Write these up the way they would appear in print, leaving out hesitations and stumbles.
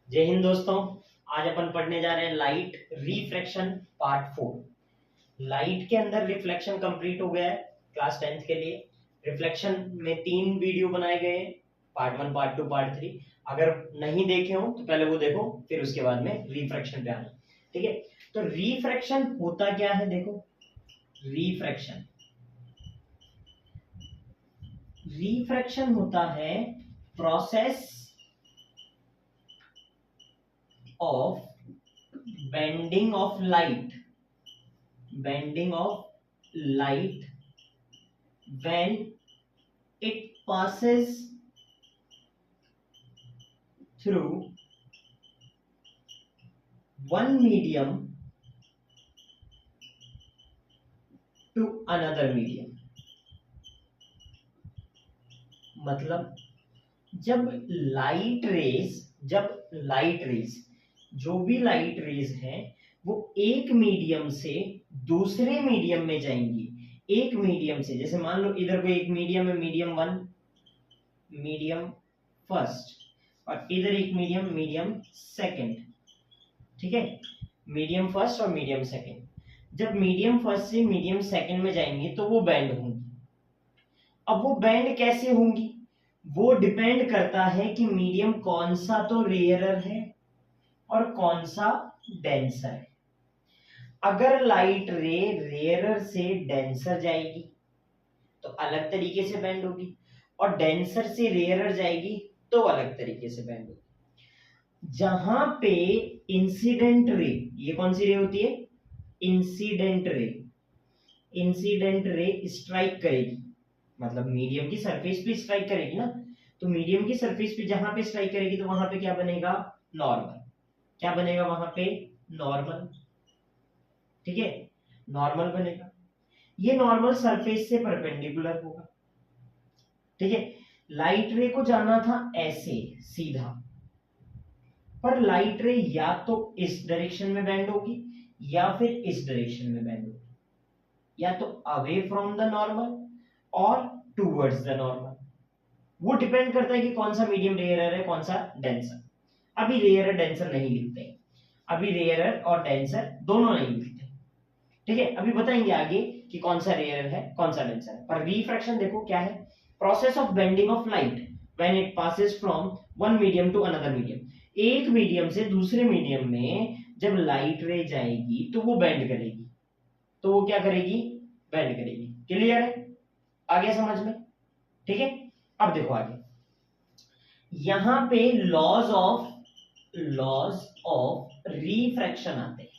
जय हिंद दोस्तों। आज अपन पढ़ने जा रहे हैं लाइट रिफ्रैक्शन पार्ट 4। लाइट के अंदर रिफ्लेक्शन कंप्लीट हो गया है क्लास 10th के लिए। रिफ्लेक्शन में 3 वीडियो बनाए गए हैं, पार्ट 1, पार्ट 2, पार्ट 3। अगर नहीं देखे हो तो पहले वो देखो, फिर उसके बाद में रिफ्रैक्शन पे आना। ठीक है, तो रिफ्रैक्शन होता क्या है देखो। रिफ्रैक्शन रिफ्रैक्शन होता है process of bending of light when it passes through one medium to another medium। मतलब जब लाइट रेज जो भी लाइट रेज है वो एक मीडियम से दूसरे मीडियम में जाएंगी। एक मीडियम से, जैसे मान लो इधर कोई एक मीडियम है, मीडियम 1, मीडियम फर्स्ट, और इधर एक मीडियम, मीडियम सेकंड। ठीक है, मीडियम फर्स्ट और मीडियम सेकंड जब मीडियम फर्स्ट से मीडियम सेकंड में जाएंगी तो वो बैंड होंगी। अब वो बैंड कैसे होंगी, वो डिपेंड करता है कि मीडियम कौन सा तो रेयरर है और कौन सा डेंसर है। अगर लाइट रे रेयरर से डेंसर जाएगी तो अलग तरीके से बैंड होगी, और डेंसर से रेयरर जाएगी तो अलग तरीके से बैंड होगी। जहां पे इंसिडेंट रे, ये कौन सी रे होती है, इंसिडेंट रे स्ट्राइक करेगी, मतलब मीडियम की सरफेस पे स्ट्राइक करेगी ना, तो मीडियम की सरफेस पे जहां पे स्ट्राइक करेगी तो वहां पे क्या बनेगा, नॉर्मल। क्या बनेगा वहां पे, नॉर्मल। ठीक है, नॉर्मल बनेगा। ये नॉर्मल सरफेस से परपेंडिकुलर होगा। ठीक है, लाइट रे को जाना था ऐसे सीधा, पर लाइट रे या तो इस डायरेक्शन में बेंड होगी या फिर इस डायरेक्शन में बेंड होगी, या तो अवे फ्रॉम द नॉर्मल और टूवर्ड्स द नॉर्मल। वो डिपेंड करता है कि कौन सा मीडियम रेयरर है, कौन सा डेंसर। अभी रेयरर डेंसर नहीं लिखते, अभी रेयरर और डेंसर दोनों नहीं लिखते। ठीक है, अभी बताएंगे आगे कि कौन सा रेयरर है कौन सा डेंसर है। पर रिफ्रैक्शन देखो क्या है, process of bending of light when it passes from one medium to another medium. एक मीडियम से दूसरे मीडियम में जब लाइट रे जाएगी तो वो बेंड करेगी, तो वो क्या करेगी, बेंड करेगी। क्लियर है, आगे समझ में। ठीक है, अब देखो आगे, यहां पे लॉज ऑफ रिफ्रैक्शन आते हैं,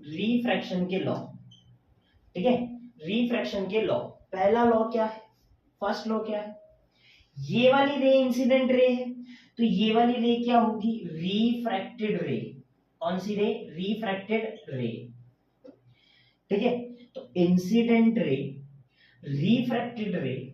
रिफ्रैक्शन के लॉ। ठीक है, रिफ्रैक्शन के लॉ, पहला लॉ क्या है, फर्स्ट लॉ क्या है, ये वाली रे इंसिडेंट रे है तो ये वाली रे क्या होगी, रिफ्रैक्टेड रे। कौन सी रे, रिफ्रैक्टेड रे। ठीक है, तो incident ray, refracted ray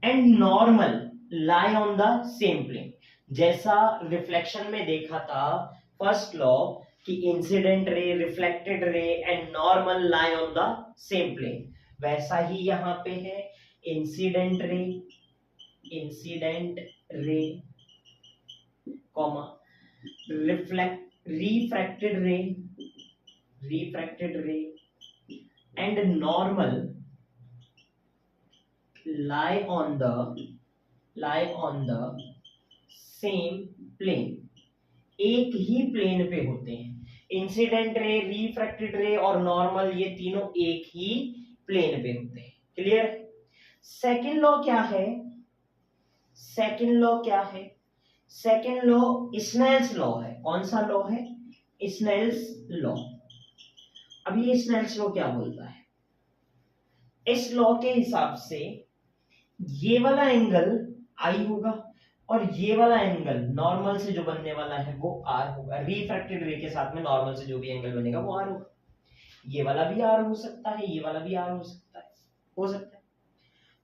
and normal lie on the same plane. जैसा रिफ्लेक्शन में देखा था फर्स्ट लॉ कि incident ray, reflected ray and normal lie on the same plane, वैसा ही यहां पे है। Incident ray comma refracted ray and normal lie on the same plane। एक ही प्लेन पे होते हैं, इंसिडेंट रे, रिफ्रैक्टेड रे और नॉर्मल, ये तीनों एक ही प्लेन पे होते हैं। क्लियर। सेकंड लॉ क्या है, सेकंड लॉ क्या है, सेकंड लॉ स्नेल्स लॉ है। कौन सा लॉ है, स्नेल्स लॉ। अब ये स्नेल्स लॉ क्या बोलता है, इस लॉ के हिसाब से ये वाला एंगल आई होगा और ये वाला एंगल नॉर्मल से जो बनने वाला है वो आर होगा। रिफ्रैक्टेड रे के साथ में नॉर्मल से जो भी एंगल बनेगा वो आर होगा। ये वाला भी आर हो सकता है, ये वाला भी आर हो सकता है, हो सकता है।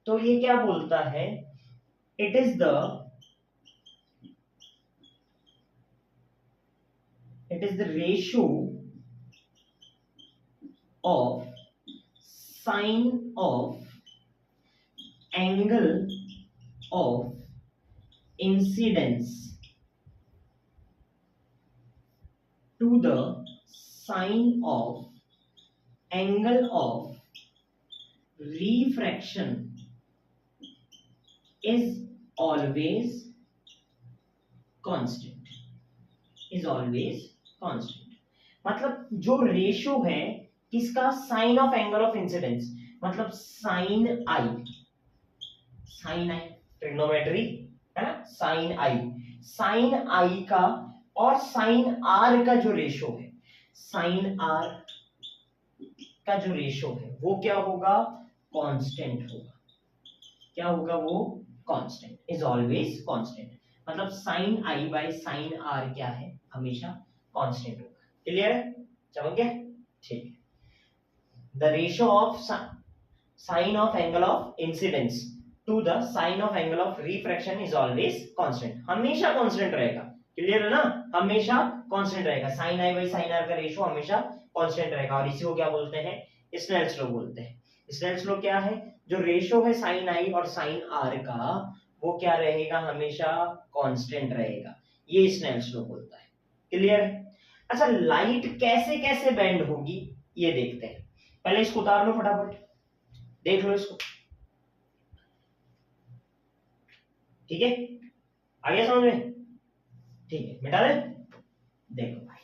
तो ये क्या बोलता है, it is the ratio of sine of angle of incidence to the sine of angle of refraction is always constant, is always constant। मतलब जो रेशो है किसका, sine of angle of incidence, मतलब sine i, sine i trigonometry है ना, sign आई का और sign R का जो रेशो है, साइन आर का जो रेशो है वो क्या होगा, कांस्टेंट होगा। क्या होगा वो, कांस्टेंट, इज ऑलवेज कांस्टेंट। मतलब sine I by sine r क्या है, हमेशा कांस्टेंट होगा। क्लियर है, समझ गया, ठीक है। The ratio of sine of angle of incidence to the sine of angle of refraction is always constant, हमेशा कांस्टेंट रहेगा। क्लियर है ना, हमेशा कांस्टेंट रहेगा। Sine I by sine R का रेशो हमेशा कांस्टेंट रहेगा और इसी को क्या बोलते हैं, स्नेल्स लॉ बोलते हैं। स्नेल्स लॉ क्या है, जो रेशो है साइन आई और साइन आर का वो क्या रहेगा, हमेशा कांस्टेंट रहेगा, ये स्नेल्स लॉ बोलता है। क्लियर। अच्छा, लाइट कैसे कैसे बेंड होगी ये देखते हैं। पहले इसको उतार लो फटाफट, देख लो इसको, ठीक है, आ गया समझ में, ठीक है, मिटा दे, देखो भाई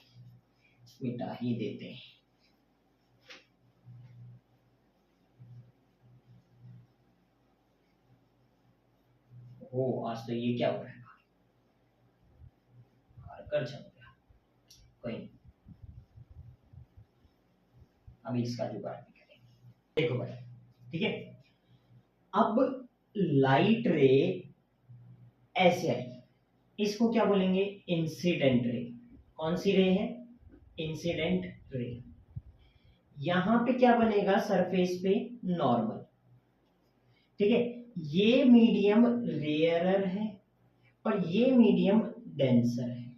मिटा ही देते हैं। ओ आज तो ये क्या हो रहा है, कर चल गया, कोई नहीं, अभी इसका जुगाड़ भी करेंगे। देखो भाई, ठीक है, अब लाइट रे ऐसे आई, इसको क्या बोलेंगे, इंसिडेंट रे। कौन सी रे है, इंसिडेंट रे। यहां पे क्या बनेगा, सरफेस पे नॉर्मल, ठीक है। ये मीडियम रेयरर है और ये मीडियम डेंसर है,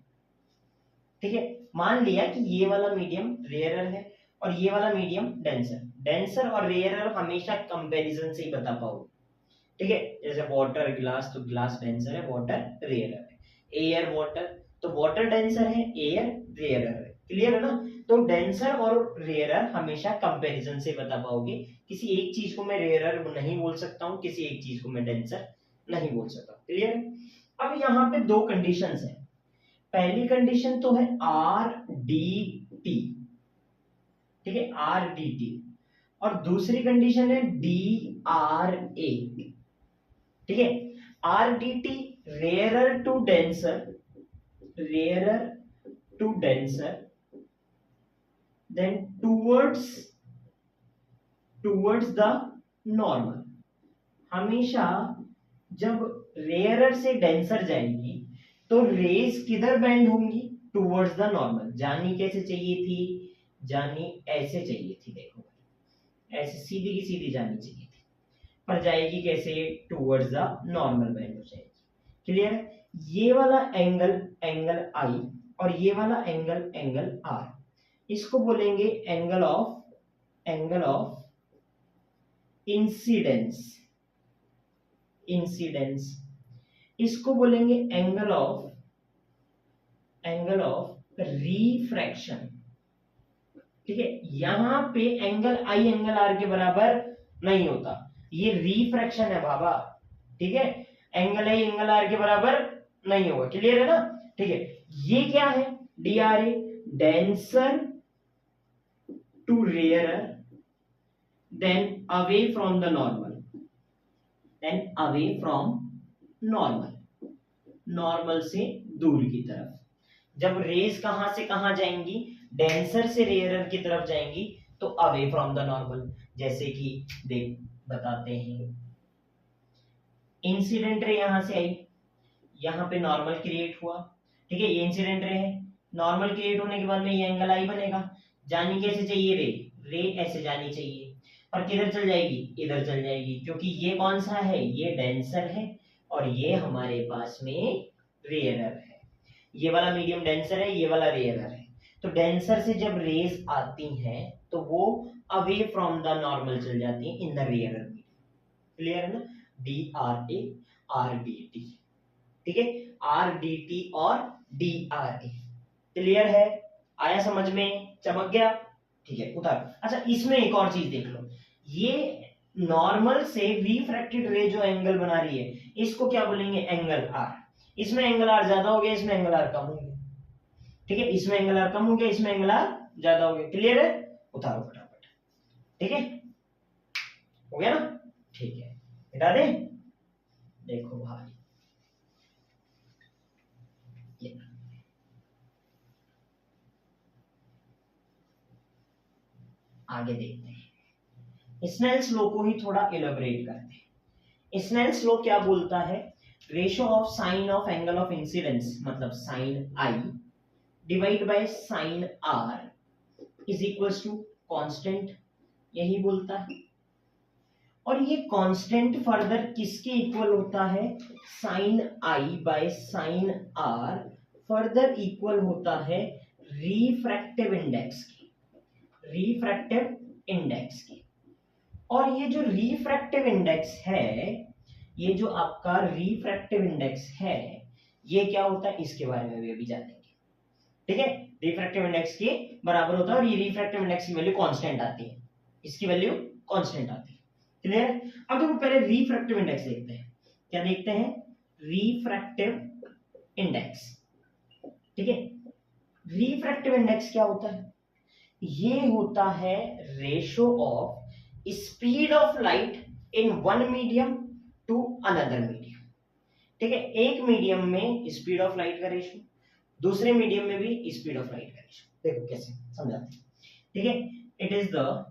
ठीक है। मान लिया कि ये वाला मीडियम रेयरर है और ये वाला मीडियम डेंसर। डेंसर और रेयरर हमेशा कंपैरिजन से ही बता पाओगे, ठीक है। जैसे वाटर ग्लास, तो ग्लास डेंसर है, वाटर रेयरर है। एयर वाटर, तो वाटर डेंसर है, एयर रेयरर है। क्लियर है ना, तो डेंसर और रेयरर हमेशा कंपैरिजन से बता पाओगे। किसी एक चीज को मैं रेयरर नहीं बोल सकता हूं, किसी एक चीज को मैं डेंसर नहीं बोल सकता। क्लियर। अब यहाँ पे दो कंडीशंस है। पहली कंडीशन तो है आर डी टी, ठीक है, आर डी टी, और दूसरी कंडीशन है डी आर ए, ठीक है। R D T rarer to denser, rarer to denser, then towards the normal. हमेशा जब रेयरर से डेंसर जाएंगी तो रेज किधर बेंड होंगी, टूवर्ड्स द नॉर्मल। जानी कैसे चाहिए थी, जानी ऐसे चाहिए थी, देखो ऐसे सीधी की सीधी जानी चाहिए थी, पर जाएगी कैसे, टूवर्ड्स द नॉर्मल बेंड हो जाएगी। क्लियर। ये वाला एंगल, एंगल आई, और ये वाला एंगल, एंगल आर, इसको बोलेंगे एंगल ऑफ इंसिडेंस, इंसिडेंस। इसको बोलेंगे एंगल ऑफ रिफ्रैक्शन, ठीक है। यहां पे एंगल आई एंगल आर के बराबर नहीं होता, ये रिफ्रैक्शन है बाबा, ठीक है। एंगल आई एंगल आर के बराबर नहीं होगा। क्लियर है ना, ठीक है। ये क्या है, D R A, denser to rarer, then away from the normal, then away from normal, normal से दूर की तरफ। जब रेज कहां से कहां जाएंगी, डेंसर से रेयरर की तरफ जाएंगी, तो अवे फ्रॉम द नॉर्मल। जैसे कि देख बताते हैं, इंसिडेंट रे यहां से आई, यहां पे नॉर्मल क्रिएट हुआ, ठीक है, ये इंसिडेंट रे है। नॉर्मल क्रिएट होने के बाद में ये एंगल आई बनेगा। जानी कैसे चाहिए, रे ऐसे जानी चाहिए, और किधर चल जाएगी, इधर चल जाएगी, क्योंकि ये कौन सा है, ये डेंसर है और ये हमारे पास में रेयरर है। ये वाला मीडियम डेंसर है, ये वाला रेयरर है। तो डेंसर से जब रेज आती हैं तो वो अवे फ्रॉम द नॉर्मल चल जाती हैं in the rarer medium. Clear है ना, D R A, are D T, ठीक है, आर डी टी और डी आर ए। क्लियर है, आया समझ में, चमक गया, ठीक है उतार। अच्छा इसमें एक और चीज देख लो, ये नॉर्मल से रिफ्रैक्टेड रे जो एंगल बना रही है इसको क्या बोलेंगे, एंगल आर। इसमें एंगल आर ज्यादा हो गया, इसमें एंगल आर कम हो गया, ठीक है, इसमें एंगल आर कम हो गया, इसमें एंगल आर ज्यादा हो गया, क्लियर है, उतारो फटाफट, ठीक है, हो गया ना, ठीक है, हटा दे, देखो भाई ये आगे देखते हैं, स्नेल्स लॉ को ही थोड़ा इलेबोरेट करते हैं। स्नेल्स लॉ क्या बोलता है, ratio of sine of angle of incidence मतलब sine i divide by sine are is equals to constant, यही बोलता है। और ये कांस्टेंट फर्दर किसके इक्वल होता है, sine I by sine R further equal होता है रिफ्रैक्टिव इंडेक्स के, रिफ्रैक्टिव इंडेक्स के। और ये जो रिफ्रैक्टिव इंडेक्स है, ये जो आपका रिफ्रैक्टिव इंडेक्स है, ये क्या होता है इसके बारे में भी अभी जानेंगे, ठीक है। रिफ्रैक्टिव इंडेक्स के बराबर होता है और ये रिफ्रैक्टिव इंडेक्स की वैल्यू कांस्टेंट आती है, इसकी वैल्यू कांस्टेंट आती है, क्लियर। अब देखो पहले रिफ्रैक्टिव इंडेक्स देखते हैं, क्या देखते हैं, रिफ्रैक्टिव इंडेक्स, ठीक है। रिफ्रैक्टिव इंडेक्स क्या होता है, ये होता है ratio of speed of light in one medium to another medium, ठीक है। एक मीडियम में स्पीड ऑफ लाइट का रेशियो, दूसरे मीडियम में भी स्पीड ऑफ लाइट का रेशियो, देखो कैसे समझाते हैं, ठीक है। It is the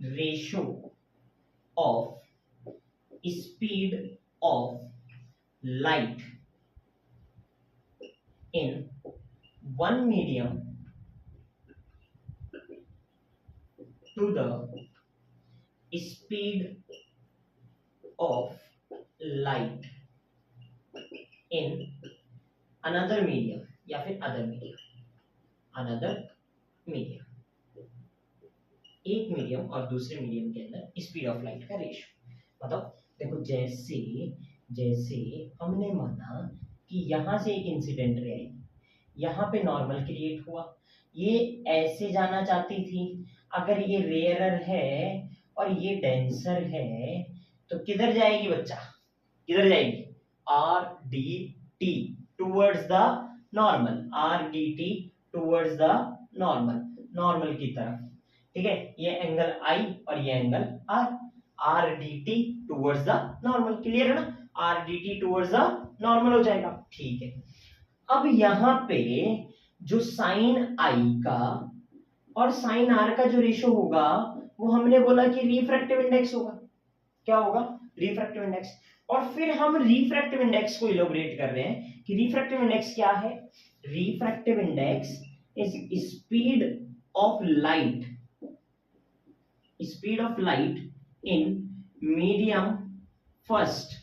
ratio of speed of light in one medium to the speed of light in another medium या फिर other medium, another medium, एक मीडियम और दूसरे मीडियम के अंदर स्पीड ऑफ लाइट का रेशियो। मतलब देखो जैसे जैसे हमने माना कि यहां से एक इंसिडेंट रे आई, यहाँ पे नॉर्मल क्रिएट हुआ, ये ऐसे जाना चाहती थी, अगर ये रेयरर है और ये डेंसर है तो किधर जाएगी बच्चा, किधर जाएगी, R D T towards the normal, R D T towards the normal, normal की तरफ, ठीक है। ये एंगल आई और ये angle R, R D T towards the normal, clear है ना, R D T towards the normal हो जाएगा, ठीक है। अब यहां पे जो साइन आई का और साइन आर का जो रेशियो होगा वो हमने बोला कि रिफ्रैक्टिव इंडेक्स होगा, क्या होगा, रिफ्रैक्टिव इंडेक्स। और फिर हम रिफ्रैक्टिव इंडेक्स को इलैबोरेट कर रहे हैं कि रिफ्रैक्टिव इंडेक्स क्या है, refractive index is speed of light, speed of light in medium first,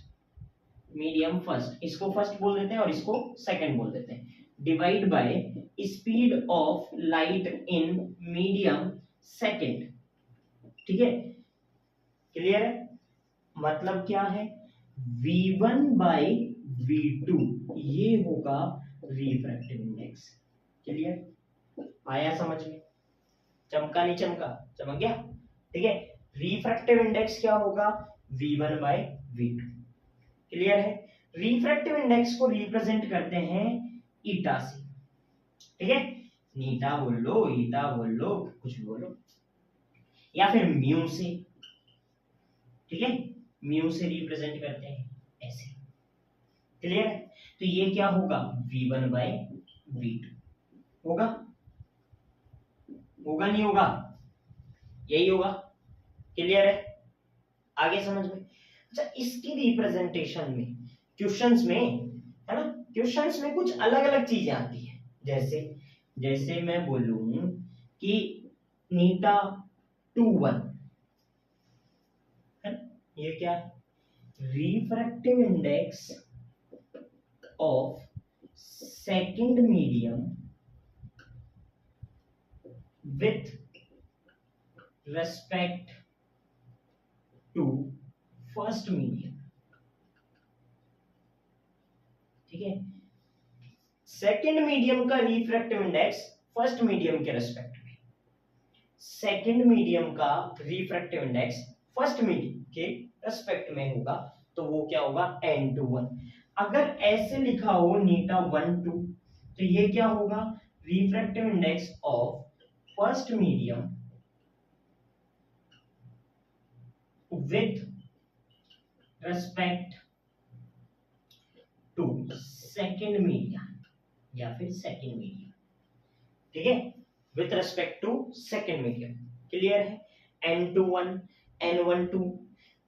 medium first, इसको फर्स्ट बोल देते हैं और इसको सेकंड बोल देते हैं, divide by speed of light in medium second, ठीक है, क्लियर है। मतलब क्या है, v1 बाय v2 ये होगा रिफ्रैक्टिव इंडेक्स, क्लियर, आया समझ में, चमका नहीं चमका, चमक गया, ठीक है। रिफ्रैक्टिव इंडेक्स क्या होगा, v1 बाय v2, क्लियर है। रिफ्रैक्टिव इंडेक्स को रिप्रेजेंट करते हैं ईटा से, ठीक है, नीटा बोल लो, ईटा बोल लो, कुछ भी बोलो, या फिर म्यू से, ठीक है, म्यू से रिप्रेजेंट करते हैं ऐसे, क्लियर है। तो ये क्या होगा, v1 बाय v2 होगा, होगा नहीं होगा, यही होगा, क्लियर है, आगे समझ में। अच्छा इसकी रिप्रेजेंटेशन में क्वेश्चंस में है ना, क्वेश्चंस में कुछ अलग अलग चीजें आती है, जैसे जैसे मैं बोलूं कि नीटा 2 1 है ना, ये क्या है, refractive index of second medium with respect to first medium, ठीक है। सेकंड मीडियम का रिफ्रैक्टिव इंडेक्स फर्स्ट मीडियम के रेस्पेक्ट में, सेकंड मीडियम का रिफ्रैक्टिव इंडेक्स फर्स्ट मीडियम के रेस्पेक्ट में होगा तो वो क्या होगा n2 1। अगर ऐसे लिखा हो नीटा 1 2 तो ये क्या होगा refractive index of first medium with respect to second medium या फिर सेकंड मीडियम, ठीक है, with respect to second medium. Clear है। n21 n12।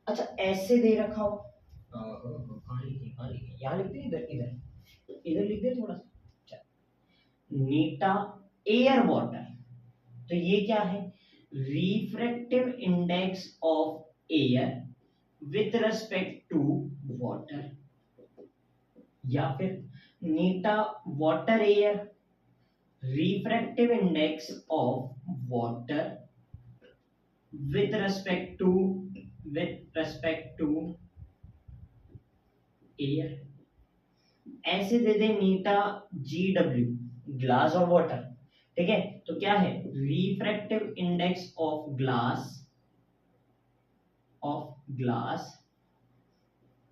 अच्छा ऐसे दे रखा हो कहाँ लिखे यहाँ लिख दे, इधर इधर इधर लिख दे थोड़ा सा, नीटा एयर वाटर, तो ये क्या है refractive index of air with respect to water, या फिर नीटा water air refractive index of water with respect to air. ऐसे दे दे नीटा GW ग्लास और वाटर, ठीक है, तो क्या है refractive index of glass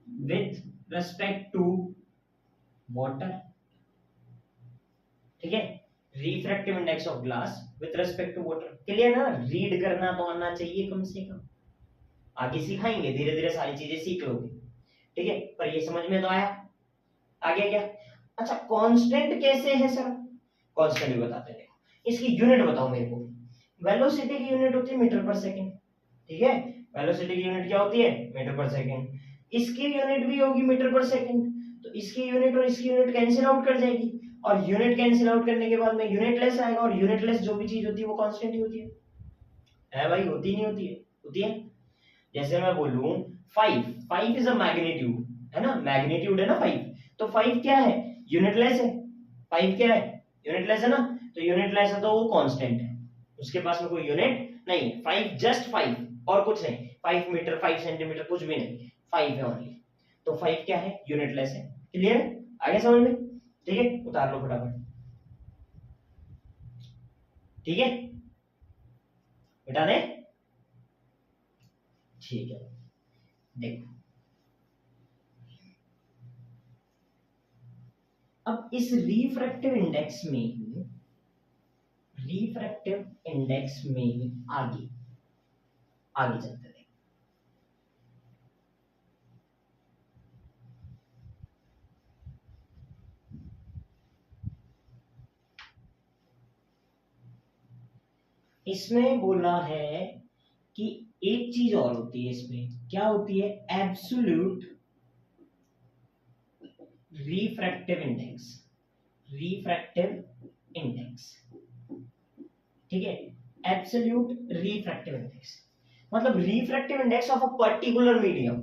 with respect to water, ठीक है, refractive index of glass with respect to water. Clear ना, रीड करना तो आना चाहिए कम से कम, आगे सिखाएंगे धीरे धीरे सारी चीजें सीख लोगे, ठीक है, पर ये समझ में तो आया। आगे क्या, अच्छा कांस्टेंट कैसे है सर, कांस्टेंट भी बताते हैं, इसकी यूनिट बताओ मेरे को। वेलोसिटी की यूनिट होती है मीटर पर सेकंड, ठीक है, वेलोसिटी की यूनिट क्या होती है मीटर पर सेकंड, इसकी यूनिट भी होगी मीटर पर सेकंड, तो इसकी यूनिट और इसकी यूनिट कैंसिल आउट कर जाएगी, और यूनिट कैंसिल आउट करने के बाद में यूनिटलेस आएगा, और यूनिटलेस जो भी चीज होती है वो कांस्टेंट ही होती है भाई, होती नहीं होती है, होती है। जैसे मैं बोलूं 5 इज अ मैग्नीट्यूड, है ना, मैग्नीट्यूड है ना 5, तो 5 क्या है यूनिटलेस है, 5 क्या है यूनिटलेस है ना, तो यूनिटलेस है तो वो कांस्टेंट है, उसके पास में कोई यूनिट नहीं, 5 जस्ट 5 और कुछ नहीं, 5 मीटर 5 सेंटीमीटर कुछ भी नहीं, 5 है ओनली, तो 5 क्या है यूनिटलेस है। क्लियर, आगे समझ में, ठीक है, उतार लो फटाफट, ठीक है, मिटा दे, ठीक है। देखो अब इस रिफ्रैक्टिव इंडेक्स में ही आगे आगे चलते हैं। इसमें बोला है कि एक चीज और होती है इसमें, क्या होती है एब्सोल्यूट रिफ्रैक्टिव इंडेक्स, ठीक है, एब्सोल्यूट रिफ्रैक्टिव इंडेक्स मतलब refractive index of a particular medium,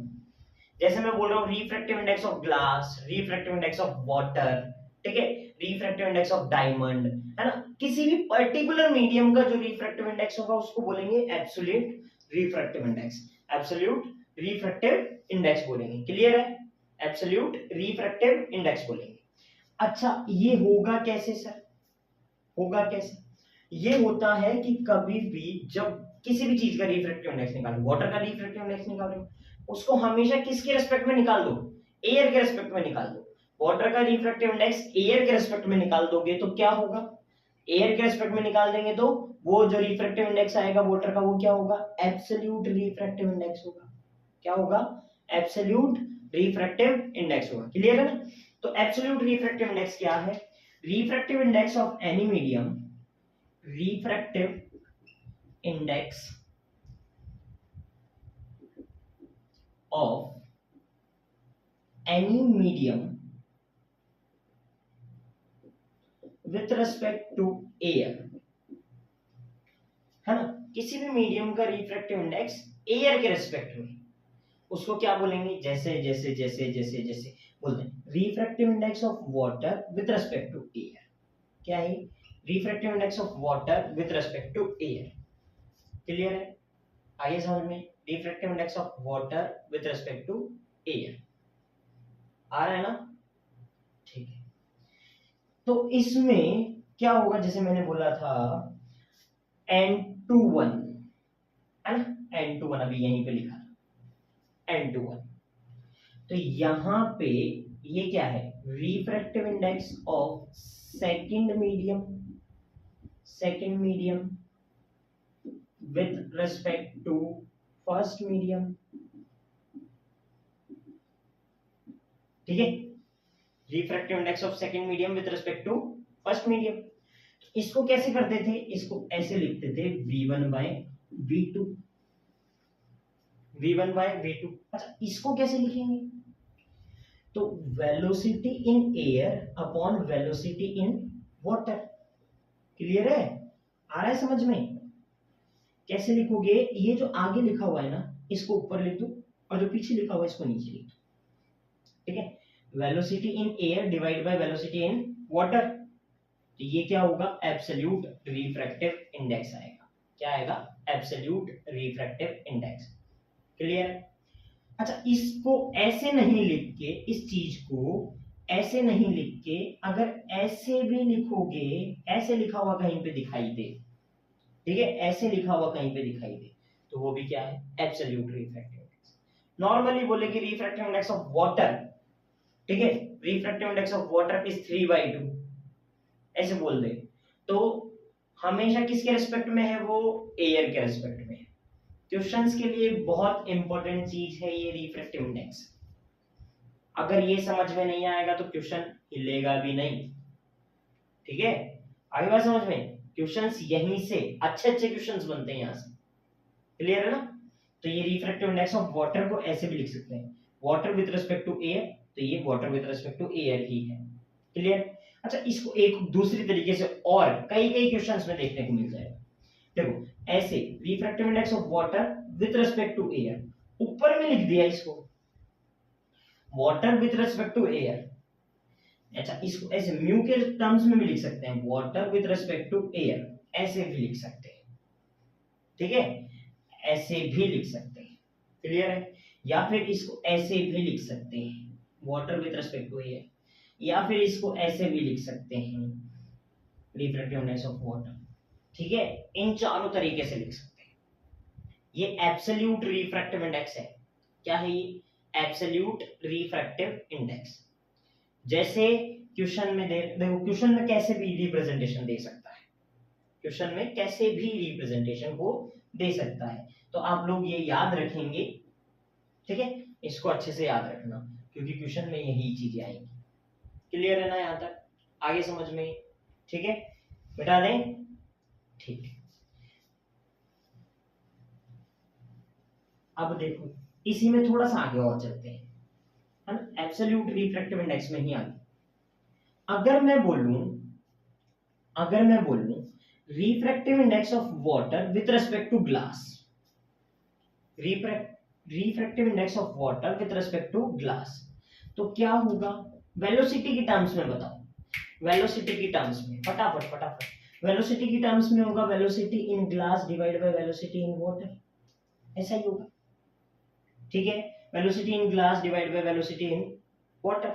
जैसे मैं बोल रहा हूँ refractive index of glass, refractive index of water, ठीक है, रिफ्रैक्टिव इंडेक्स ऑफ डायमंड, है ना, किसी भी पर्टिकुलर मीडियम का जो रिफ्रैक्टिव इंडेक्स होगा उसको बोलेंगे absolute refractive index, absolute refractive index बोलेंगे। क्लियर है, एब्सोल्यूट रिफ्रैक्टिव इंडेक्स बोलेंगे। अच्छा ये होगा कैसे सर, होगा कैसे, ये होता है कि कभी भी जब किसी भी चीज का रिफ्रैक्टिव इंडेक्स निकालो, वाटर का रिफ्रैक्टिव इंडेक्स निकालो, उसको हमेशा किसके रेस्पेक्ट में निकाल दो, एयर के रेस्पेक्ट में निकाल दो। वाटर का रिफ्रैक्टिव इंडेक्स एयर के रेस्पेक्ट में निकाल दोगे तो क्या होगा, एयर के रेस्पेक्ट में निकाल देंगे तो वो जो रिफ्रैक्टिव इंडेक्स आएगा वाटर का वो क्या होगा एब्सोल्यूट रिफ्रैक्टिव इंडेक्स होगा। क्या होगा एब्सोल्यूट रिफ्रैक्टिव इंडेक्स होगा। क्लियर है ना, तो एब्सोल्यूट रिफ्रैक्टिव इंडेक्स क्या है, refractive index of any medium, refractive index of any medium with respect to air, है ना, किसी भी मीडियम का रिफ्रैक्टिव इंडेक्स एयर के रेस्पेक्ट में उसको क्या बोलेंगे, जैसे जैसे जैसे जैसे जैसे बोलते हैं refractive index of water with respect to air, क्या है refractive index of water with respect to air. Clear है, आइए समझ में, refractive index of water with respect to air आ रहा है ना, ठीक है। तो इसमें क्या होगा, जैसे मैंने बोला था N21 है ना, N21 अभी यहीं पे लिखा था N21। तो यहां पे ये क्या है, refractive index of second medium with respect to first medium। ठीक है, refractive index of second medium with respect to first medium. इसको कैसे करते थे, इसको ऐसे लिखते थे v1 bye v2, v1 bye v2। अच्छा इसको कैसे लिखेंगे, तो velocity in air upon velocity in water. Clear है, आ रहा है समझ में? कैसे लिखोगे, ये जो आगे लिखा हुआ है ना इसको ऊपर लिख दो, और जो पीछे लिखा हुआ है इसको नीचे लिख दो। ठीक है, velocity in air divide by velocity in water, तो ये क्या होगा, एब्सोल्यूट रिफ्रैक्टिव इंडेक्स आएगा। क्या आएगा, एब्सोल्यूट रिफ्रैक्टिव इंडेक्स। क्लियर? अच्छा इसको ऐसे नहीं लिख के, इस चीज को ऐसे नहीं लिख के, अगर ऐसे भी लिखोगे, ऐसे लिखा हुआ कहीं पे दिखाई दे, ठीक है, ऐसे लिखा हुआ कहीं पे दिखाई दे, तो वो भी क्या है, एब्सोल्यूट रिफ्रैक्टिव इंडेक्स। नॉर्मली बोलेंगे रिफ्रैक्टिव इंडेक्स ऑफ वाटर, ठीक है, refractive index of water is 3/2, ऐसे बोल दे, तो हमेशा किसके रिस्पेक्ट में है, वो एयर के रिस्पेक्ट में है। क्वेश्चंस के लिए बहुत इंपॉर्टेंट चीज है ये रिफ्रैक्टिव इंडेक्स। अगर ये समझ में नहीं आएगा तो क्वेश्चन हिलेगा भी नहीं। ठीक है, आगे बात समझ में, क्वेश्चंस यहीं से अच्छे क्वेश्चंस बनते हैं यहां से। क्लियर है ना? तो ये रिफ्रैक्टिव इंडेक्स ऑफ वाटर को ऐसे भी लिख सकते हैं, water with respect to air, तो ये water with respect to air ही है। क्लियर? अच्छा इसको एक दूसरी तरीके से और कई क्वेश्चंस में देखने को मिल जाएगा। देखो ऐसे refractive index of water with respect to air, ऊपर में लिख दिया इसको water with respect to air. अच्छा इसको ऐसे म्यू के टर्म्स में भी लिख सकते हैं, water with respect to air, ऐसे भी लिख सकते हैं। ठीक है, ऐसे भी लिख सकते हैं। क्लियर है? या फिर इसको ऐसे भी लिख सकते हैं, water with respect to air, या फिर इसको ऐसे भी लिख सकते हैं, रिफ्रैक्टिव इंडेक्स ऑफ वाटर। ठीक है, इन चारों तरीके से लिख सकते हैं। ये एब्सोल्यूट रिफ्रैक्टिव इंडेक्स है। क्या है ये? Absolute refractive index. जैसे क्वेश्चन में देखो, क्वेश्चन में कैसे भी रिप्रेजेंटेशन दे सकता है, क्वेश्चन में कैसे भी रिप्रेजेंटेशन को दे सकता है, तो आप लोग ये याद रखेंगे। ठीक है, इसको अच्छे से याद रखना, क्योंकि क्वेश्चन में यही चीजें आएंगी। क्लियर है ना यहां तक? आगे समझ में? ठीक है, मिटा दें? ठीक, अब देखो इसी में थोड़ा सा आगे और चलते हैं, है ना, एब्सोल्यूट रिफ्रैक्टिव इंडेक्स में ही आगे। अगर मैं बोलूं refractive index of water with respect to glass, refractive index of water with respect to glass, तो क्या होगा, वेलोसिटी की टर्म्स में बताओ, वेलोसिटी की टर्म्स में फटाफट वेलोसिटी की टर्म्स में होगा velocity in glass divide by velocity in water, ऐसा ही होगा। ठीक है, velocity in glass divide by velocity in water.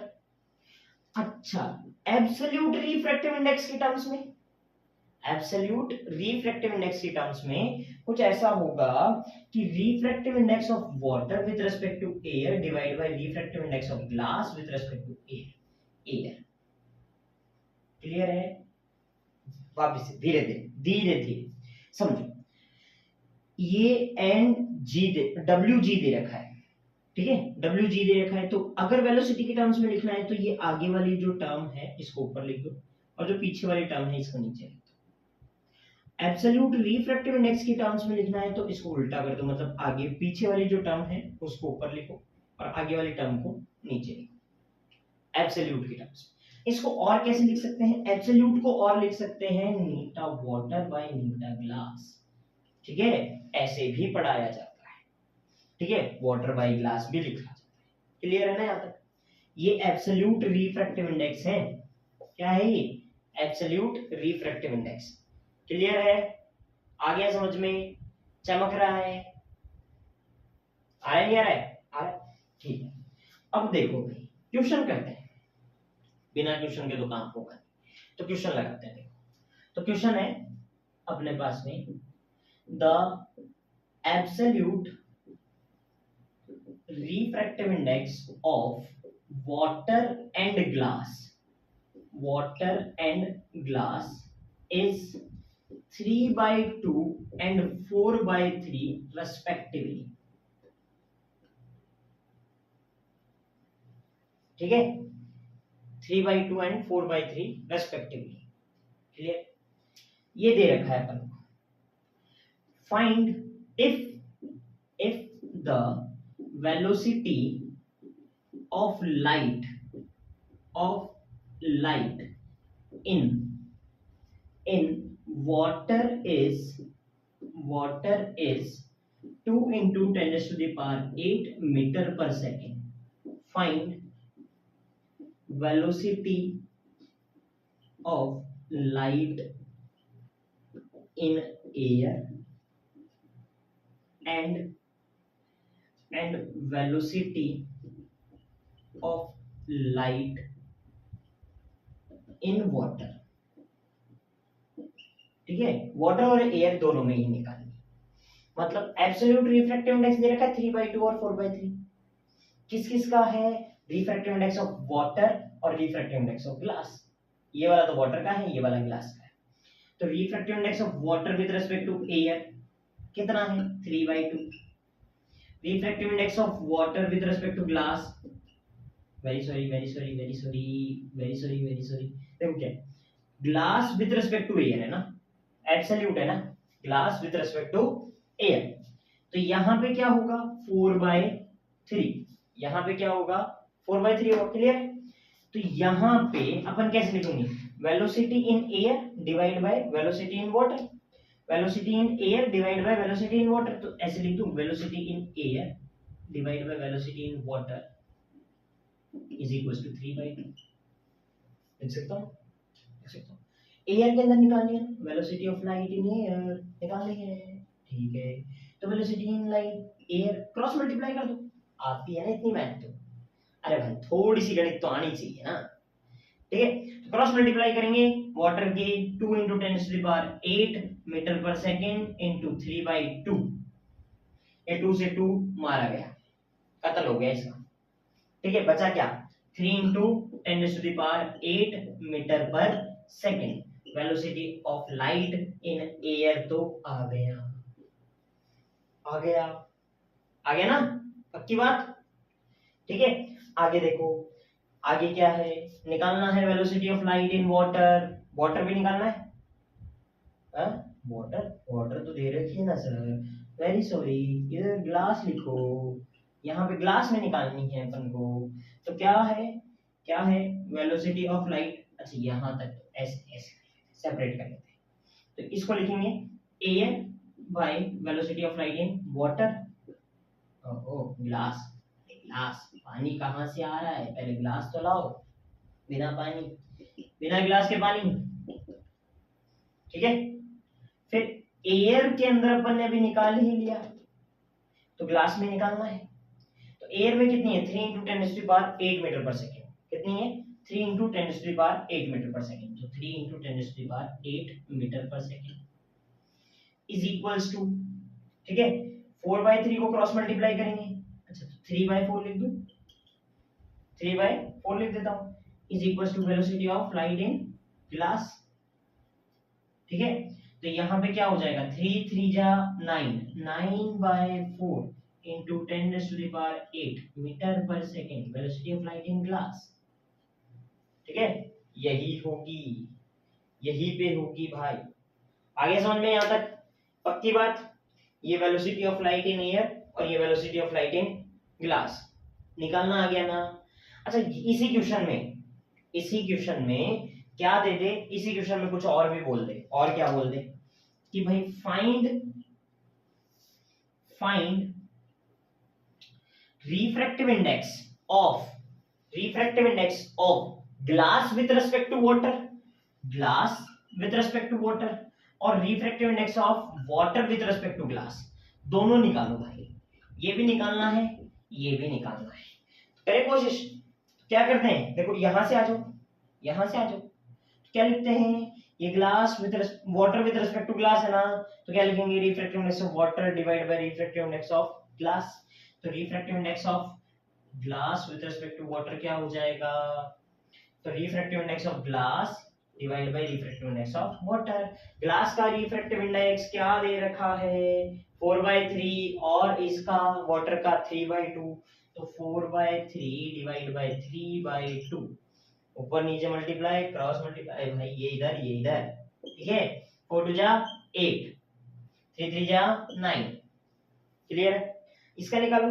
अच्छा एब्सोल्यूट रिफ्रैक्टिव इंडेक्स की टर्म्स में, एब्सोल्यूट रिफ्रैक्टिव इंडेक्स की टर्म्स में कुछ ऐसा होगा कि refractive index of water with respect to air divide by refractive index of glass with respect to air. Clear है? वापस धीरे धीरे समझो, ये एन जी डब्ल्यू जी दे रखा है। ठीक है, डब्ल्यू जी दे रखा है, तो अगर वेलोसिटी के टर्म्स में लिखना है तो ये आगे वाली जो टर्म है इसको ऊपर लिख दो, और जो पीछे वाली टर्म है इसको नीचे लिख दो। एब्सोल्यूट रिफ्रैक्टिव इंडेक्स की टर्म्स में लिखना है तो इसको उल्टा कर दो, मतलब आगे पीछे वाली जो टर्म है उसको ऊपर लिखो और आगे वाली टर्म को नीचे लिखो, एब्सोल्यूट की टर्म्स। इसको और कैसे लिख सकते हैं, एब्सोल्यूट को और लिख सकते हैं नीटा वाटर बाय नीटा ग्लास। ठीक है, ऐसे भी पढ़ाया जाता है। ठीक है, वाटर बाय ग्लास भी लिखा जाता है। क्लियर है ना यहाँ तक? ये एब्सोल्यूट रिफ्रैक्टिव इंडेक्स है। क्या है ये? Absolute refractive index. क्लियर है? आ गया समझ में? चमक रहा है? आ रहा है नहीं आ रहा है? आ रहा है, ठीक है। अब देखो भाई क्वेश्चन करते हैं, बिना क्वेश्चन के तो काम होगा। तो क्वेश्चन लगाते हैं। देखो तो क्वेश्चन है अपने पास में, the absolute refractive index of water and glass is 3/2 and 4/3 respectively। ठीक है, 3/2 and 4/3 respectively। क्लियर? ये दे रखा है अपन को, find if the velocity of light in water is 2 into 10 to the power 8 meter per second। find velocity of light in air and velocity of light in water। ठीक है, water और air दोनों में ही निकालनी। मतलब एब्सोल्यूट रिफ्रैक्टिव इंडेक्स दे रखा है 3/2 और 4/3। किस किस का है? रिफ्रैक्टिव इंडेक्स ऑफ वाटर और रिफ्रैक्टिव इंडेक्स ऑफ ग्लास। ये वाला तो वाटर का है, ये वाला ग्लास का है। तो refractive index of water with respect to air कितना है? 3/2। Refractive index of water with respect to glass, very sorry देखो क्या, glass with respect to air है ना, एब्सोल्यूट है ना, glass with respect to air. तो यहां पे क्या होगा? 4/3। यहां पे क्या होगा? 4/3 होगा। क्लियर? तो यहां पे अपन कैसे लिखेंगे? Velocity in air divide by velocity in water, velocity in air divide by velocity in water. तो ऐसे लिख दूं, velocity in air divide by velocity in water is equal to 3/2। लिख सकता हूं? एयर के अंदर निकालनी है, velocity of light in air निकालनी है। ठीक है, तो velocity in light air cross multiply कर दो। आती है ना इतनी मैथ तो? अरे भाई थोड़ी सी गणित तो आनी चाहिए ना। ठीक है, तो क्रॉस मल्टीप्लाई करेंगे वाटर के 2 × 10⁸ 8 मीटर पर सेकेंड इंटू 3/2। ये 2 से 2 मारा गया, कत्ल हो गया इसका। ठीक है, बचा क्या? 3 × 10⁸8 मीटर पर second. Velocity of light in air तो आ गया ना, पक्की बात। ठीक है, आगे देखो, आगे क्या है? निकालना है velocity of light in water. Water भी निकालना है। वाटर तो दे रखी है ना सर, वेरी सॉरी, इधर ग्लास लिखो, यहाँ पे ग्लास में निकालनी है अपन को। तो क्या है वेलोसिटी ऑफ लाइट। अच्छा यहाँ तक ऐसे सेपरेट कर लेते हैं। तो इसको लिखेंगे air by velocity of light in water. Glass पानी कहाँ से आ रहा है? पहले ग्लास तो लाओ, बिना ग्लास के पानी। ठीक है, फिर एयर के अंदर अपन ने अभी निकाल ही लिया, तो ग्लास में निकालना है। तो एयर में कितनी है? 3 × 10⁸8 मीटर पर सेकेंड। कितनी है? 3 × 10⁸8 मीटर पर सेकेंड। तो 3 × 10⁸8 मीटर पर सेकेंड इज इक्वल्स टू, ठीक है, 4/3 को क्रॉस मल्टीप्लाई करेंगे। अच्छा तो 3/4 लिख दूं, 3/4 लिख देता हूं, is equals to velocity of light in glass. ठीक है, तो यहां पे क्या हो जाएगा? 3 3 जा 9, 9/4 into 10⁸8 मीटर पर second velocity of light in glass. ठीक है, यही पे होगी भाई। आगे समझ में यहां तक पक्की बात? ये velocity of light in air और ये velocity of light in glass निकालना आ गया ना। अच्छा इसी क्वेश्चन में क्या दे दे? इसी क्वेश्चन में कुछ और भी बोल दे। और क्या बोल दे कि भाई find refractive index of glass with respect to water और refractive index of water with respect to glass। दोनों निकालो भाई, ये भी निकालना है, ये भी निकालना है। करें कोशिश। क्या करते हैं? देखो यहां से आ जाओ, क्या लिखते हैं, ये glass with water with respect to glass है ना, तो क्या लिखेंगे, refractive index of water divide by refractive index of glass. तो refractive index of glass with respect to water क्या हो जाएगा, तो refractive index of glass divide by refractive index of water. Glass का रिफ्रैक्टिव इंडेक्स क्या दे रखा है 4/3 और इसका वाटर का 3/2, तो 4/3 डिवाइड बाय 3/2, ऊपर नीचे मल्टीप्लाई क्रॉस मल्टीप्लाई, भाई ये इधर, ठीक है। 4 2 जा 8, 3 3 जा 9, क्लियर है। इसका निकालो,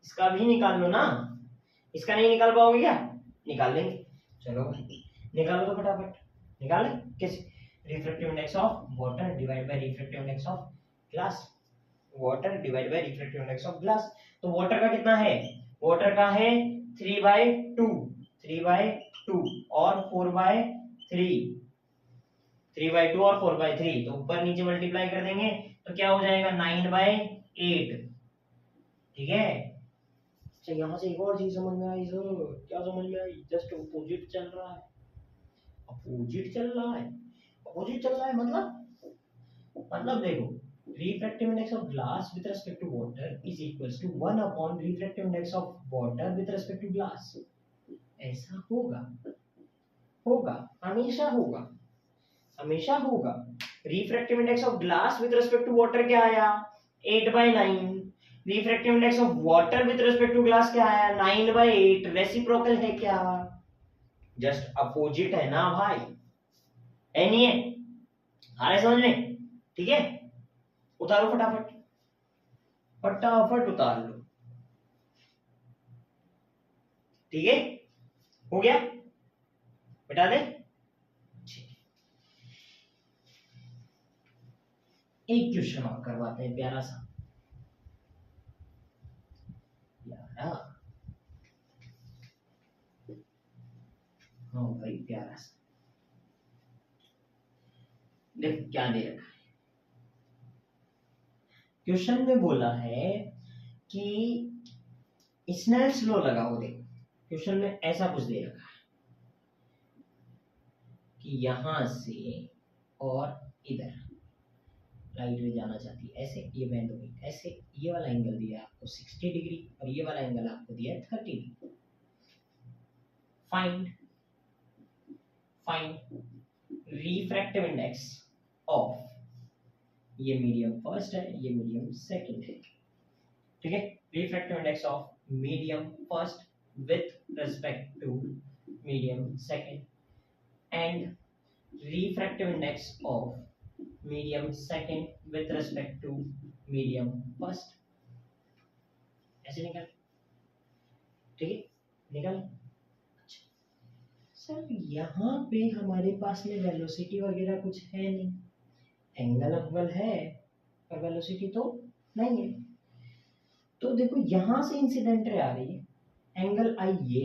इसका भी निकाल लो ना, इसका नहीं निकाल पाओगे क्या, निकाल लेंगे, चलो निकालो तो फटाफट, निकाले कैसे, refractive index of water divide by refractive index of glass, water divide by refractive index of glass. तो वाटर का कितना है, वाटर का है 3/2 और 4/3, 3/2 और 4/3, तो ऊपर नीचे मल्टीप्लाई कर देंगे तो क्या हो जाएगा 9/8, ठीक है। अच्छा यहाँ से एक और चीज समझ में आई सर, क्या समझ में आई, जस्ट अपोजिट चल रहा है, अपोजिट चल रहा है, अपोजिट चल रहा है मतलब देखो, refractive index of glass with respect to water is equals to 1 upon refractive index of water with respect to glass। ऐसा होगा हमेशा होगा। refractive index of glass with respect to water क्या आया 8/9, refractive index of water with respect to glass क्या आया 9/8, reciprocal है क्या, जस्ट अपोजिट है ना भाई, है नहीं है, आ रहा समझ में, ठीक है। उतारो फटाफट उतार लो, ठीक है, हो गया, बेटा दे। एक क्वेश्चन और करवाते हैं प्यारा सा, हाँ भाई प्यारा सा, देख क्या दे रखा है क्वेश्चन में, बोला है कि स्नेल्स लॉ लगाओ। देखो क्वेश्चन में ऐसा कुछ दे रखा है कि यहां से और इधर लाइट रे जाना चाहती है, ऐसे ये बेंड होगी, ऐसे ये वाला एंगल दिया आपको 60 डिग्री और ये वाला एंगल आपको दिया है 30 degree. Find refractive index of, ये मीडियम फर्स्ट है, ये मीडियम सेकंड है, ठीक है। Refractive index of medium first with respect to medium second and refractive index of medium second with respect to medium first, ऐसे निकाल, ठीक है, निकाल। सर यहाँ पे हमारे पास में वेलोसिटी वगैरह कुछ है नहीं, एंगल है पर वेलोसिटी तो नहीं है, तो देखो यहां से इंसिडेंट रे आ रही है, एंगल आई ये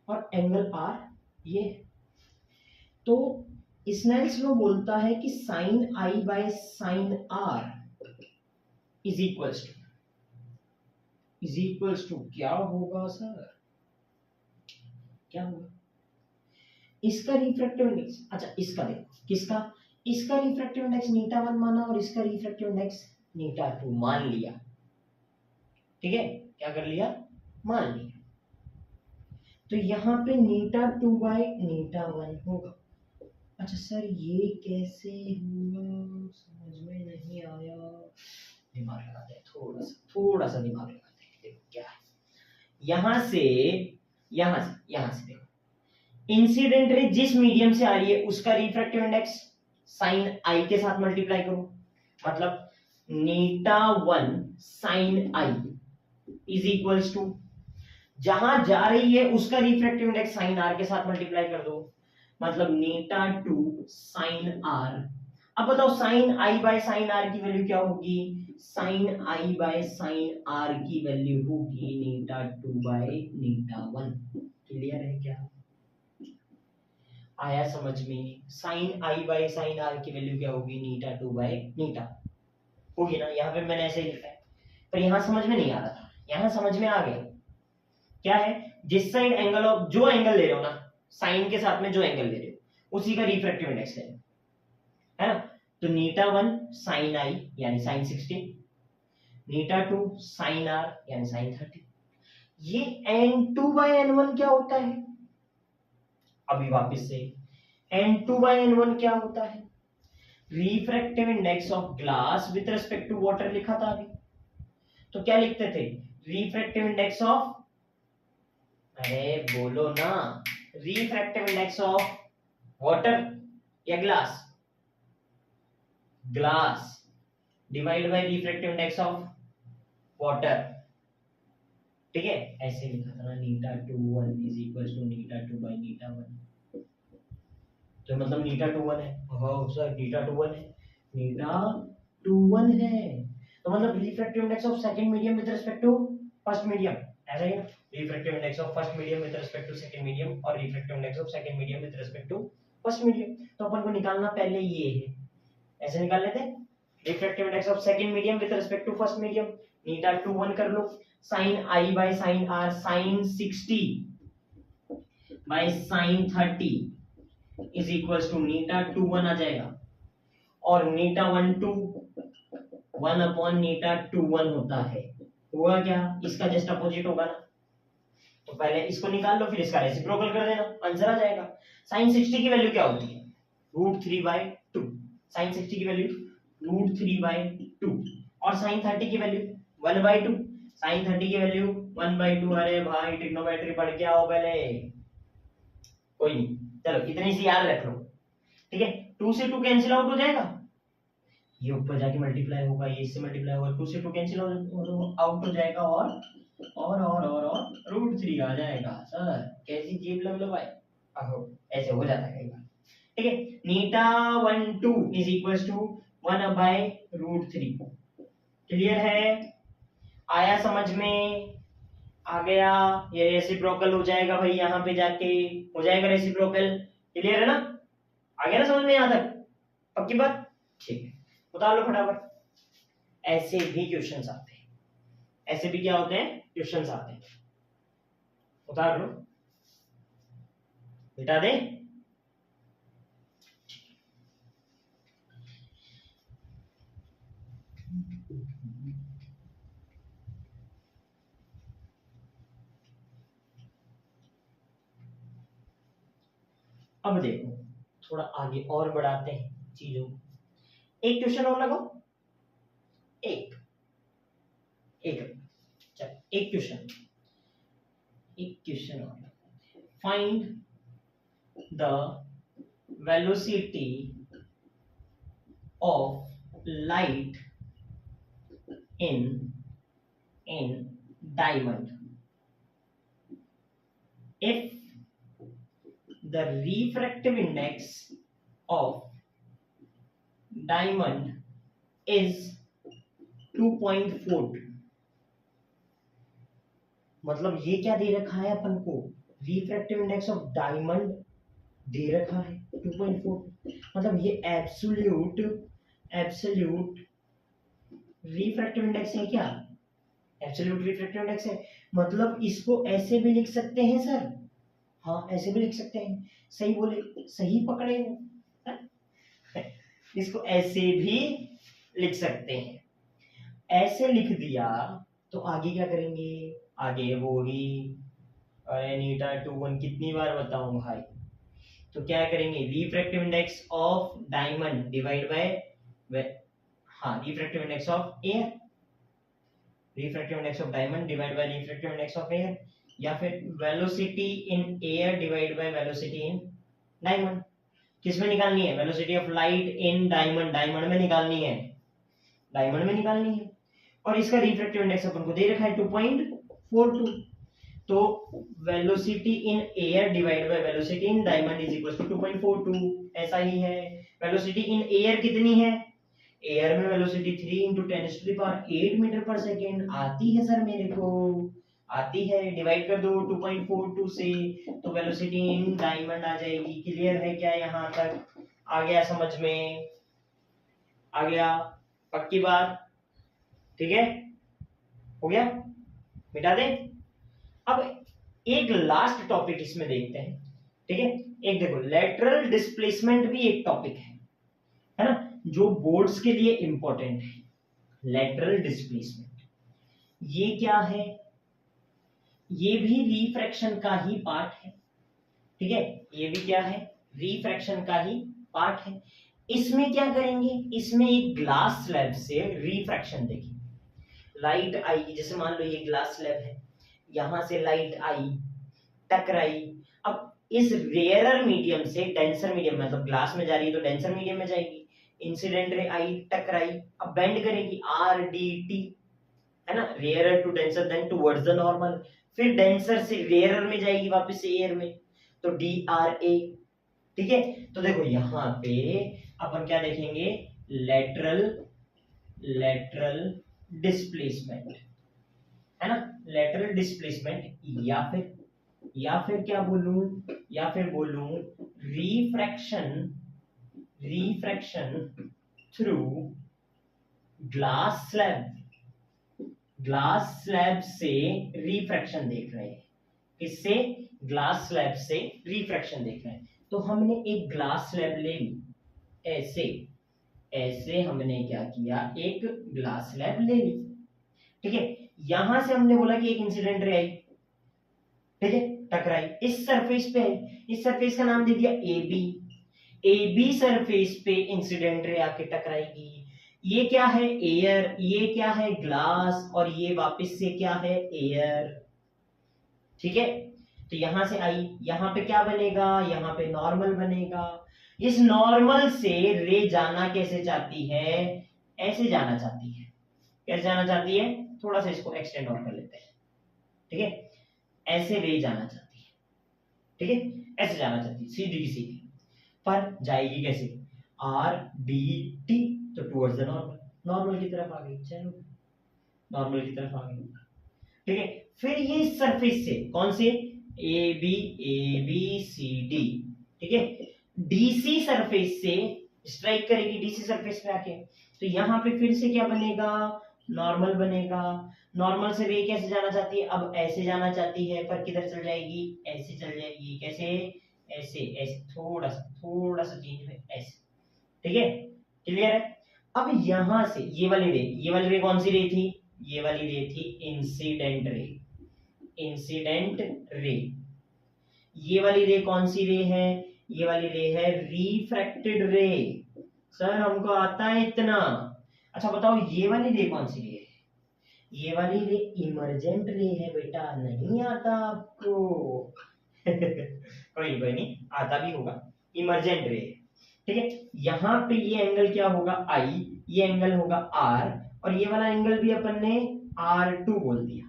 और एंगल आर ये, तो स्नेल्स लॉ बोलता है कि sine I by sine are is equals to क्या होगा सर, क्या होगा, इसका रिफ्रैक्टिव इंडेक्स, अच्छा इसका देखो, किसका, इसका रिफ्रैक्टिव इंडेक्स 𝛎1 माना और इसका रिफ्रैक्टिव इंडेक्स 𝛎2 मान लिया, ठीक है, क्या कर लिया, मान लिया, तो यहाँ पे 𝛎2/𝛎1 होगा। अच्छा सर ये कैसे होगा, समझ में नहीं आया, दिमाग लगाते हैं, थोड़ा सा दिमाग लगाते हैं, देखो क्या है, यहां से देखो, इंसिडेंट रे जिस मीडियम से आ रही है उसका रिफ्रैक्टिव इंडेक्स साइन आई के साथ मल्टीप्लाई करो, मतलब 𝛎1 sine i is equals to, जहां जा रही है उसका रिफ्रैक्टिव इंडेक्स साइन आर के साथ मल्टीप्लाई कर दो, मतलब 𝛎2 साइन आर। अब बताओ sine I by sine R की वैल्यू क्या होगी, sine I by sine R की वैल्यू होगी 𝛎2/𝛎1, क्लियर है क्या, आया समझ में, sine I by sine R की वैल्यू क्या होगी 𝛎2/𝛎 होगी ना, यहाँ पे मैंने ऐसे ही लिखा है, पर यहाँ समझ में नहीं आ रहा था, यहाँ समझ में आ गया, क्या है, जिस साइड एंगल ऑफ, जो एंगल ले रहे हो ना, साइन के साथ में जो एंगल ले रहे हो उसी का रिफ्रैक्टिव इंडेक्स ले, है ना। तो नीटा 1 साइन आई यानी साइन 60, नीटा 2 साइन आर यानी साइन 30। ये n2/n1 क्या होता है, अभी वापस से n2/n1 क्या होता है, refractive index of glass with respect to water लिखा था अभी। तो क्या लिखते थे, रिफ्रैक्टिव इंडेक्स ऑफ, अरे बोलो ना, रिफ्रैक्टिव इंडेक्स ऑफ वाटर या glass, glass divide by refractive index of water, ठीक है। ऐसे लिखा था ना, नीटा 2 1 इज इक्वल्स टू नीटा 2 बाय नीटा 1। तो मतलब नीटा 2 1 है, ओह सर नीटा 2 1 है, नीटा 2 1 है, तो मतलब refractive index of second medium with respect to first medium, ऐसा ही ना, refractive index of first medium with respect to second medium और refractive index of second medium with respect to first medium. तो अपन को निकालना पहले ये है, ऐसे निकाल लेते हैं, refractive index of second medium with respect to first medium, नीटा 2 1 कर लो, sine I by sine r, sine 60 by sine 30 is equals to नीटा 2 1 आ जाएगा, और नीटा 1 2 1 अपॉन नीटा 2 1 होता है, हुआ क्या, इसका जस्ट अपोजिट होगा ना। तो पहले इसको निकाल लो, फिर इसका रेसिप्रोकल कर देना, आंसर आ जाएगा। साइन 60 की वैल्यू क्या होती है, √3/2, साइन 60 की वैल्यू √3/2, और साइन 30 की वैल्यू 1/2, साइन 30 की वैल्यू 1/2। अरे भाई ट्रिग्नोमेट्री पढ़ के आओ पहले, कोई नहीं, चलो इतनी सी याद रख लो, ठीक है। 2 से 2 कैंसिल आउट हो जाएगा, ये ऊपर जाके मल्टीप्लाई होगा, ये इससे मल्टीप्लाई होगा, 2 से 2 कैंसिल आउट हो जाएगा, और √3 आ जाएगा। सर कैसी जेब लबलबाई, आहो ऐसे हो जाता है कई बार, ठीक है। नीटा 1 2 इज इक्वल्स टू 1/√3, क्लियर है, आया समझ में, आ गया, ये रेसिप्रोकल हो जाएगा भाई, यहाँ पे जाके हो जाएगा रेसिप्रोकल, क्लियर है ना, आ गया ना समझ में यहाँ तक, पक्की बात, ठीक है, उतार लो फटाफट। ऐसे भी क्वेश्चंस आते हैं, ऐसे भी क्या होते हैं, क्वेश्चंस आते हैं, उतार लो, मिटा दे। अब देखो थोड़ा आगे और बढ़ाते हैं चीजों, एक क्वेश्चन और लगाओ, एक एक चल एक क्वेश्चन और, find the velocity of light in diamond if the refractive index of diamond is 2.4, मतलब ये क्या दे रखा है अपन को, रिफ्रैक्टिव इंडेक्स ऑफ डायमंड दे रखा है 2.4, मतलब ये एब्सोल्यूट रिफ्रैक्टिव इंडेक्स है क्या, एब्सोल्यूट रिफ्रैक्टिव इंडेक्स है, मतलब इसको ऐसे भी लिख सकते हैं सर, हाँ ऐसे भी लिख सकते हैं, सही बोले, सही पकड़े हो, इसको ऐसे भी लिख सकते हैं, ऐसे लिख दिया तो आगे क्या करेंगे, आगे होगी, अरे नीटा 2 1 कितनी बार बताऊं भाई, तो क्या करेंगे, refractive index of diamond divide by, हाँ refractive index of air, refractive index of diamond divide by refractive index of air, या फिर velocity in air divide by velocity in diamond. किसमें निकालनी है, velocity of light in diamond, diamond में निकालनी है, diamond में निकालनी है, और इसका रिफ्रैक्टिव इंडेक्स अपन को दे रखा है 2.42, तो velocity in air divide by velocity in diamond is equal to 2.42, ऐसा ही है। वेलोसिटी इन एयर कितनी है, एयर में वेलोसिटी 3 × 10⁸ मीटर पर सेकेंड आती है सर, मेरे को आती है, डिवाइड कर दो 2.42 से, तो वेलोसिटी इन डायमंड आ जाएगी, क्लियर है क्या, यहाँ तक आ गया समझ में, आ गया, पक्की बात, ठीक है, हो गया, मिटा दे। अब एक लास्ट टॉपिक इसमें देखते हैं, ठीक है। एक देखो लेटरल डिस्प्लेसमेंट भी एक टॉपिक है ना, जो बोर्ड्स के लिए इंपॉर्टेंट है। लेटरल डिस्प्लेसमेंट ये क्या है, ये भी रिफ्रैक्शन का ही पार्ट है, ठीक है। ये भी क्या है, रिफ्रैक्शन का ही पार्ट है। इसमें क्या करेंगे, इसमें एक ग्लास स्लैब से रिफ्रैक्शन देखेंगे। लाइट आएगी, जैसे मान लो ये ग्लास स्लैब है, यहां से लाइट आई, टकराई, अब इस रेयरर मीडियम से डेंसर मीडियम, मतलब ग्लास में जा रही है तो डेंसर मीडियम में जाएगी, इंसिडेंट रे आई, टकराई, अब बेंड करेगी आर डी टी, है ना, rarer to denser then towards the normal, फिर डेंसर से रेयरर में जाएगी वापस से एयर में, तो डी आर ए, ठीक है। तो देखो यहाँ पे अपन क्या देखेंगे, लेटरल डिस्प्लेसमेंट, है ना, लेटरल डिस्प्लेसमेंट, या फिर क्या बोलूं, या फिर बोलूं रिफ्रैक्शन थ्रू ग्लास स्लैब से रिफ्रैक्शन देख रहे हैं, किससे, ग्लास स्लैब से रिफ्रैक्शन देख रहे हैं। तो हमने एक ग्लास स्लैब ले ली, ऐसे हमने क्या किया, एक ग्लास स्लैब ले ली, ठीक है। यहां से हमने बोला कि एक इंसिडेंट रे आई, ठीक है, टकराई, इस सरफेस पे आई, इस सरफेस का नाम दे दिया AB सरफेस पे इंसिडेंट रे आके टकराएगी। ये क्या है, एयर, ये क्या है, ग्लास, और ये वापस से क्या है, एयर, ठीक है। तो यहां से आई, यहां पे क्या बनेगा, यहां पे नॉर्मल बनेगा। इस नॉर्मल से रे जाना कैसे चाहती है, ऐसे जाना चाहती है, कैसे जाना चाहती है, थोड़ा सा इसको एक्सटेंड और कर लेते हैं, ठीक है, ऐसे रे जाना चाहती है, ठीक है, ऐसे जाना चाहती है, सीधी की सीधी, पर जाएगी कैसे, आर डी टी, तो टुवर्ड्स द नॉर्मल की तरफ आ गई, चलो नॉर्मल की तरफ आ गई, ठीक है। फिर ये सरफेस से, कौन से, ए बी सी डी, ठीक है, डीसी सरफेस से स्ट्राइक करेगी, डीसी सरफेस पे आके, तो यहां पे फिर से क्या बनेगा, नॉर्मल बनेगा। नॉर्मल से रे कैसे जाना चाहती है, अब ऐसे जाना चाहती है, पर किधर चल जाएगी, ऐसे चल जाएगी, कैसे, ऐसे ऐसे, थोड़ा सा चेंज में, ऐसे, ठीक है, क्लियर है। अब यहां से ये वाली रे कौन सी रे थी, ये वाली रे थी इंसिडेंट रे। ये वाली रे कौन सी रे है, ये वाली रे है रिफ्रैक्टेड रे। सर हमको आता है इतना, अच्छा बताओ ये वाली रे कौन सी रे है, ये वाली रे इमर्जेंट रे है बेटा, नहीं आता आपको कोई नहीं, आता भी होगा, इमर्जेंट रे, ठीक है। यहाँ पे ये एंगल क्या होगा, आई, ये एंगल होगा आर, और ये वाला एंगल भी अपन ने R2 बोल दिया,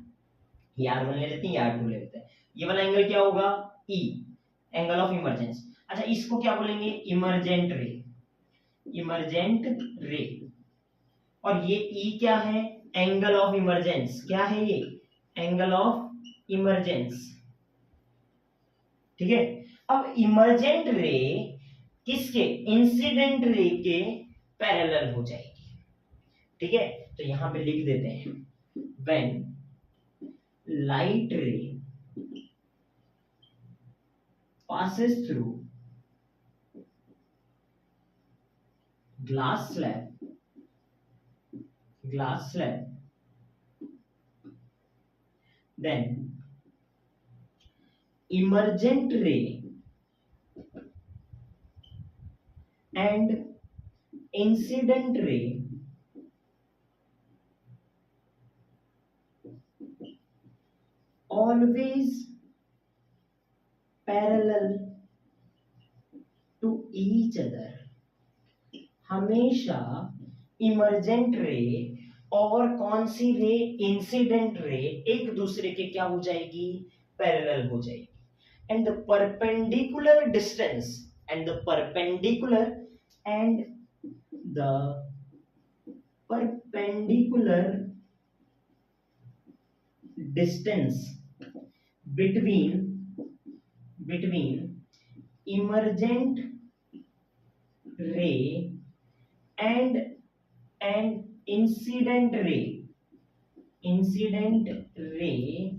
ये R1 ले लेते हैं, ये R2 ले लेते हैं, ये वाला एंगल क्या होगा, E, एंगल ऑफ इमरजेंस। अच्छा इसको क्या बोलेंगे, इमर्जेंट रे, और ये E क्या है, एंगल ऑफ इमरजेंस, क्या है ये, एंगल ऑफ इमरजेंस, ठीक है। अब इमर्जेंट रे किसके, इंसिडेंट रे के पैरेलल हो जाएगी, ठीक है। तो यहां पे लिख देते हैं, when light ray passes through glass slab, then emergent ray and incident ray always parallel to each other, हमेशा इमर्जेंट रे और कौन सी रे, इंसिडेंट रे, एक दूसरे के क्या हो जाएगी, पैरेलल हो जाएगी, and the perpendicular distance, and the perpendicular distance between emergent ray and incident ray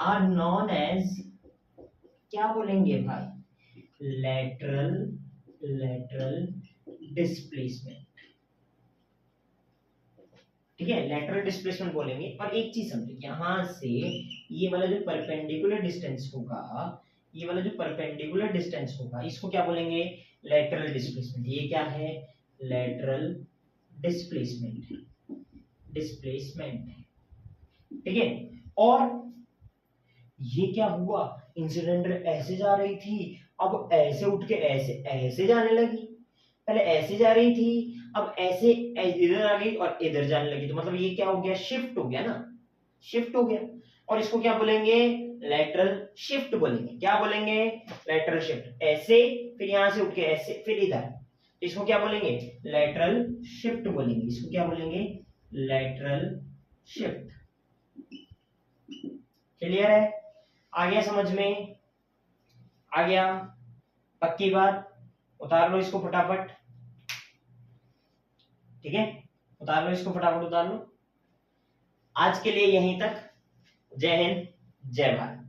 are known as क्या बोलेंगे भाई, लेटरल डिस्प्लेसमेंट। ठीक है, लेटरल डिस्प्लेसमेंट बोलेंगे। और एक चीज समझो, यहां से ये वाला जो परपेंडिकुलर डिस्टेंस होगा, ये वाला जो परपेंडिकुलर डिस्टेंस होगा, इसको क्या बोलेंगे, लेटरल डिस्प्लेसमेंट। ये क्या है, लेटरल डिस्प्लेसमेंट, डिस्प्लेसमेंट। ठीक है, और ये क्या हुआ, इंसिडेंट ऐसे जा रही थी, अब ऐसे उठ के ऐसे ऐसे जाने लगी। पहले ऐसे जा रही थी, अब ऐसे इधर आ गई और इधर जाने लगी। तो मतलब ये क्या हो गया, शिफ्ट हो गया ना, शिफ्ट हो गया। और इसको क्या बोलेंगे, लेटरल शिफ्ट बोलेंगे। क्या बोलेंगे, लेटरल शिफ्ट। ऐसे, फिर यहां से उठ के ऐसे, फिर इधर, इसको क्या बोलेंगे, लेटरल शिफ्ट बोलेंगे। इसको क्या बोलेंगे, लेटरल शिफ्ट। क्लियर है, आ गया समझ में, आ गया, पक्की बात। उतार लो इसको फटाफट। ठीक है, उतार लो इसको फटाफट, उतार लो। आज के लिए यहीं तक। जय हिंद, जय भारत।